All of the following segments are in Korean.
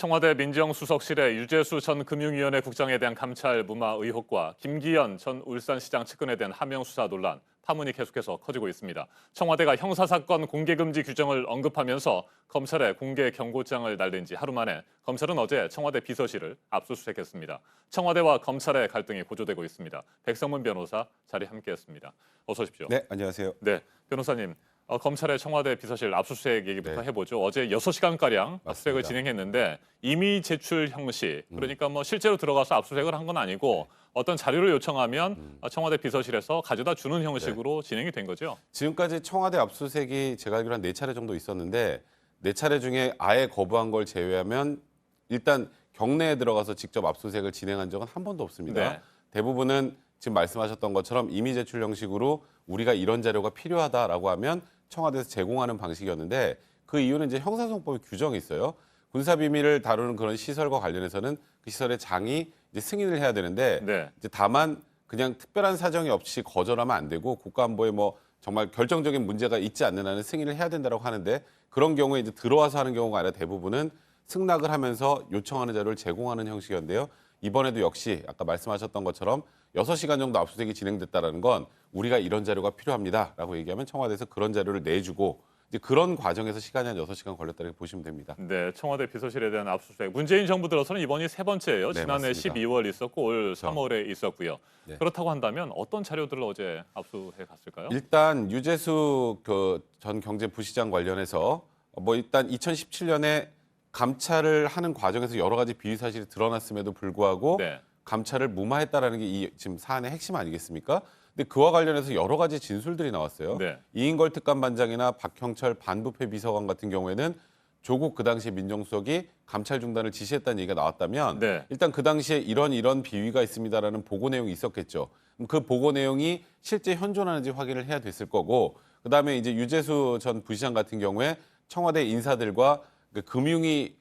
청와대 민정수석실의 유재수 전 금융위원회 국장에 대한 감찰 무마 의혹과 김기현 전 울산시장 측근에 대한 하명 수사 논란, 파문이 계속해서 커지고 있습니다. 청와대가 형사사건 공개금지 규정을 언급하면서 검찰에 공개 경고장을 날린 지 하루 만에 검찰은 어제 청와대 비서실을 압수수색했습니다. 청와대와 검찰의 갈등이 고조되고 있습니다. 백성문 변호사 자리 함께했습니다. 어서 오십시오. 네, 안녕하세요. 네, 변호사님. 검찰의 청와대 비서실 압수수색 얘기부터 네. 해보죠. 어제 6시간가량 압수수색을 맞습니다. 진행했는데 이미 제출 형식, 그러니까 뭐 실제로 들어가서 압수수색을 한 건 아니고 어떤 자료를 요청하면 청와대 비서실에서 가져다 주는 형식으로 진행이 된 거죠. 지금까지 청와대 압수수색이 제가 알기로 한 4차례 정도 있었는데 4차례 중에 아예 거부한 걸 제외하면 일단 경내에 들어가서 직접 압수수색을 진행한 적은 한 번도 없습니다. 네. 대부분은 지금 말씀하셨던 것처럼 이미 제출 형식으로 우리가 이런 자료가 필요하다라고 하면 청와대에서 제공하는 방식이었는데 그 이유는 이제 형사소송법에 규정이 있어요. 군사비밀을 다루는 그런 시설과 관련해서는 그 시설의 장이 이제 승인을 해야 되는데 네. 이제 다만 그냥 특별한 사정이 없이 거절하면 안 되고 국가안보에 뭐 정말 결정적인 문제가 있지 않는 한은 승인을 해야 된다고 하는데 그런 경우에 이제 들어와서 하는 경우가 아니라 대부분은 승낙을 하면서 요청하는 자료를 제공하는 형식이었는데요. 이번에도 역시 아까 말씀하셨던 것처럼 6시간 정도 압수수색이 진행됐다는 건 우리가 이런 자료가 필요합니다라고 얘기하면 청와대에서 그런 자료를 내주고 이제 그런 과정에서 시간이 한 6시간 걸렸다고 보시면 됩니다. 네, 청와대 비서실에 대한 압수수색. 문재인 정부 들어서는 이번이 세 번째예요. 네, 지난해 맞습니다. 12월 있었고 올 3월에 있었고요. 네. 그렇다고 한다면 어떤 자료들을 어제 압수해 갔을까요? 일단 유재수 그 전 경제부시장 관련해서 뭐 일단 2017년에 감찰을 하는 과정에서 여러 가지 비위 사실이 드러났음에도 불구하고 네. 감찰을 무마했다라는 게 이 지금 사안의 핵심 아니겠습니까? 근데 그와 관련해서 여러 가지 진술들이 나왔어요. 네. 이인걸 특감반장이나 박형철 반부패 비서관 같은 경우에는 조국 그 당시 민정수석이 감찰 중단을 지시했다는 얘기가 나왔다면 네. 일단 그 당시에 이런 비위가 있습니다라는 보고 내용이 있었겠죠. 그럼 그 보고 내용이 실제 현존하는지 확인을 해야 됐을 거고 그다음에 이제 유재수 전 부시장 같은 경우에 청와대 인사들과 그 금융위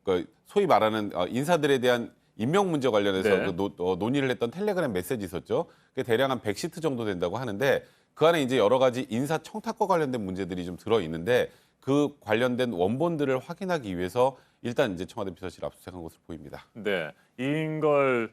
그 소위 말하는 인사들에 대한 임명 문제 관련해서 네. 그 논의를 했던 텔레그램 메시지 있었죠. 그게 대략 한 100시트 정도 된다고 하는데 그 안에 이제 여러 가지 인사 청탁과 관련된 문제들이 좀 들어 있는데 그 관련된 원본들을 확인하기 위해서 일단 이제 청와대 비서실 압수수색한 것으로 보입니다. 네, 이인걸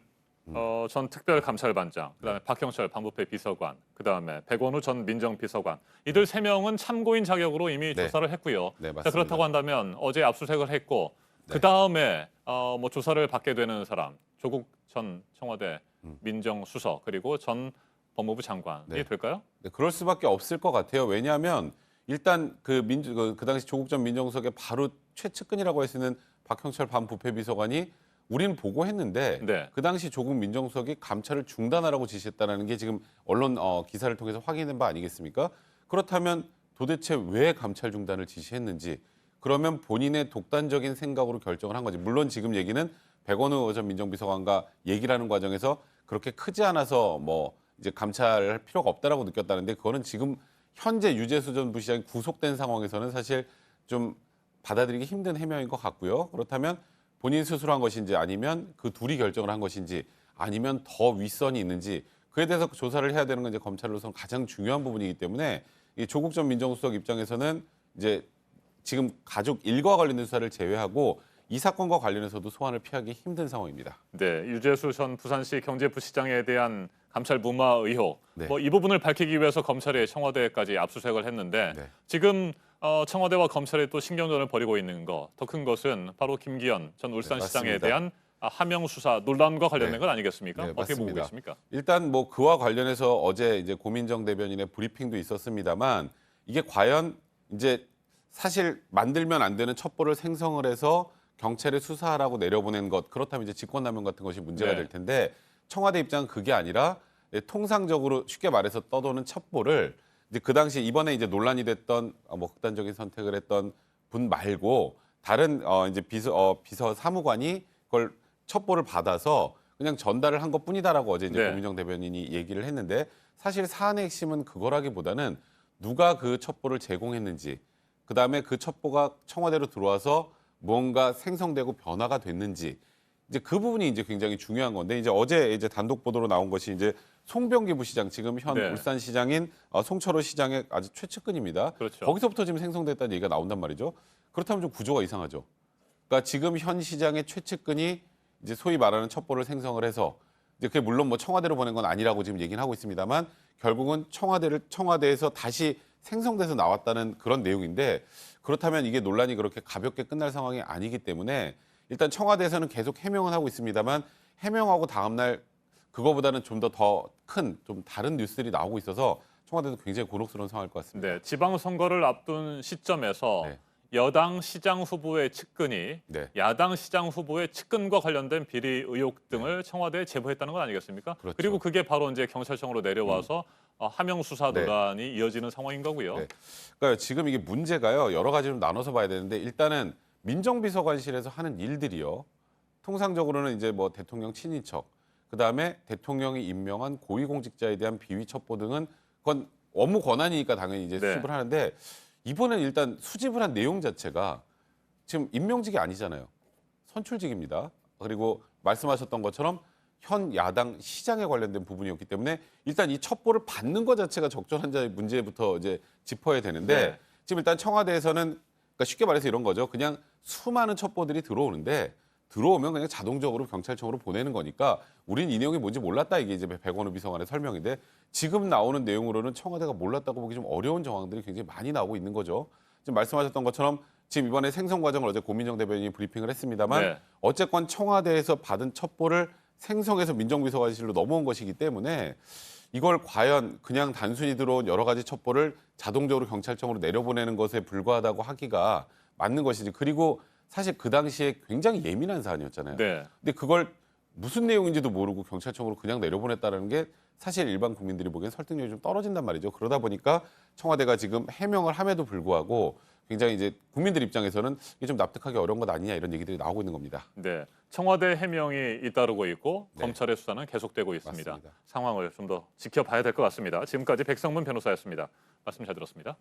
전 특별감찰반장, 그다음에 박형철 반부패 비서관, 그다음에 백원우 전 민정비서관 이들 세 명은 참고인 자격으로 이미 네. 조사를 했고요. 네, 자, 맞습니다. 그렇다고 한다면 어제 압수수색을 했고 네. 그 다음에 뭐 조사를 받게 되는 사람 조국 전 청와대 민정수석 그리고 전 법무부 장관이 네. 될까요? 네, 그럴 수밖에 없을 것 같아요. 왜냐하면 일단 그 당시 조국 전 민정수석의 바로 최측근이라고 할 수 있는 박형철 반부패 비서관이 우리는 보고했는데 네. 그 당시 조국 민정수석이 감찰을 중단하라고 지시했다는 게 지금 언론 기사를 통해서 확인된 바 아니겠습니까? 그렇다면 도대체 왜 감찰 중단을 지시했는지 그러면 본인의 독단적인 생각으로 결정을 한 거지. 물론 지금 얘기는 백원우 전 민정비서관과 얘기를 하는 과정에서 그렇게 크지 않아서 뭐 이제 감찰할 필요가 없다라고 느꼈다는데 그거는 지금 현재 유재수 전 부시장이 구속된 상황에서는 사실 좀 받아들이기 힘든 해명인 것 같고요. 그렇다면 본인 스스로 한 것인지 아니면 그 둘이 결정을 한 것인지 아니면 더 윗선이 있는지 그에 대해서 조사를 해야 되는 건 이제 검찰로서는 가장 중요한 부분이기 때문에 이 조국 전 민정수석 입장에서는 이제 지금 가족 일과 관련된 수사를 제외하고 이 사건과 관련해서도 소환을 피하기 힘든 상황입니다. 네, 유재수 전 부산시 경제부시장에 대한 감찰 무마 의혹. 네. 뭐 이 부분을 밝히기 위해서 검찰이 청와대까지 압수수색을 했는데 네. 지금 청와대와 검찰이 또 신경전을 벌이고 있는 거. 더 큰 것은 바로 김기현 전 울산시장에 맞습니다. 대한 하명 수사 논란과 관련된 네. 건 아니겠습니까? 네, 어떻게 보고 맞습니다. 계십니까? 일단 뭐 그와 관련해서 어제 이제 고민정 대변인의 브리핑도 있었습니다만 이게 과연 이제 사실 만들면 안 되는 첩보를 생성을 해서 경찰에 수사하라고 내려보낸 것 그렇다면 이제 직권남용 같은 것이 문제가 네. 될 텐데 청와대 입장은 그게 아니라 통상적으로 쉽게 말해서 떠도는 첩보를 이제 그 당시 이번에 이제 논란이 됐던 뭐 극단적인 선택을 했던 분 말고 다른 이제 비서 사무관이 그걸 첩보를 받아서 그냥 전달을 한 것뿐이다라고 어제 이제 네. 고민정 대변인이 얘기를 했는데 사실 사안의 핵심은 그거라기보다는 누가 그 첩보를 제공했는지 그다음에 그 첩보가 청와대로 들어와서 무언가 생성되고 변화가 됐는지 이제 그 부분이 이제 굉장히 중요한 건데 이제 어제 이제 단독 보도로 나온 것이 이제 송병기 부시장 지금 현 네. 울산시장인 송철호 시장의 아주 최측근입니다. 그렇죠. 거기서부터 지금 생성됐다는 얘기가 나온단 말이죠. 그렇다면 좀 구조가 이상하죠. 그러니까 지금 현 시장의 최측근이 이제 소위 말하는 첩보를 생성을 해서 이제 그게 물론 뭐 청와대로 보낸 건 아니라고 지금 얘기는 하고 있습니다만 결국은 청와대에서 다시 생성돼서 나왔다는 그런 내용인데 그렇다면 이게 논란이 그렇게 가볍게 끝날 상황이 아니기 때문에 일단 청와대에서는 계속 해명은 하고 있습니다만 해명하고 다음날 그거보다는 좀 더 큰 좀 다른 뉴스들이 나오고 있어서 청와대도 굉장히 곤혹스러운 상황일 것 같습니다. 네, 지방선거를 앞둔 시점에서 네. 여당 시장 후보의 측근이 네. 야당 시장 후보의 측근과 관련된 비리 의혹 등을 청와대에 제보했다는 건 아니겠습니까? 그렇죠. 그리고 그게 바로 이제 경찰청으로 내려와서 하명 수사 네. 논란이 이어지는 상황인 거고요. 네. 그러니까 지금 이게 문제가요. 여러 가지로 나눠서 봐야 되는데 일단은 민정비서관실에서 하는 일들이요. 통상적으로는 이제 뭐 대통령 친인척, 그다음에 대통령이 임명한 고위공직자에 대한 비위 첩보 등은 그건 업무 권한이니까 당연히 이제 네. 수집을 하는데 이번엔 일단 수집을 한 내용 자체가 지금 임명직이 아니잖아요. 선출직입니다. 그리고 말씀하셨던 것처럼 현 야당 시장에 관련된 부분이었기 때문에 일단 이 첩보를 받는 것 자체가 적절한자의 문제부터 이제 짚어야 되는데 네. 지금 일단 청와대에서는 그러니까 쉽게 말해서 이런 거죠. 그냥 수많은 첩보들이 들어오는데 들어오면 그냥 자동적으로 경찰청으로 보내는 거니까 우린 이 내용이 뭔지 몰랐다 이게 이제 백원우 비서관의 설명인데 지금 나오는 내용으로는 청와대가 몰랐다고 보기 좀 어려운 정황들이 굉장히 많이 나오고 있는 거죠. 지금 말씀하셨던 것처럼 지금 이번에 생성 과정을 어제 고민정 대변인이 브리핑을 했습니다만 네. 어쨌건 청와대에서 받은 첩보를 생성해서 민정비서관실로 넘어온 것이기 때문에 이걸 과연 그냥 단순히 들어온 여러 가지 첩보를 자동적으로 경찰청으로 내려보내는 것에 불과하다고 하기가 맞는 것이지. 그리고 사실 그 당시에 굉장히 예민한 사안이었잖아요. 네. 근데 그걸 무슨 내용인지도 모르고 경찰청으로 그냥 내려보냈다는 게 사실 일반 국민들이 보기엔 설득력이 좀 떨어진단 말이죠. 그러다 보니까 청와대가 지금 해명을 함에도 불구하고 굉장히 이제 국민들 입장에서는 이게 좀 납득하기 어려운 것 아니냐 이런 얘기들이 나오고 있는 겁니다. 네. 청와대 해명이 잇따르고 있고 네. 검찰의 수사는 계속되고 있습니다. 맞습니다. 상황을 좀 더 지켜봐야 될 것 같습니다. 지금까지 백성문 변호사였습니다. 말씀 잘 들었습니다.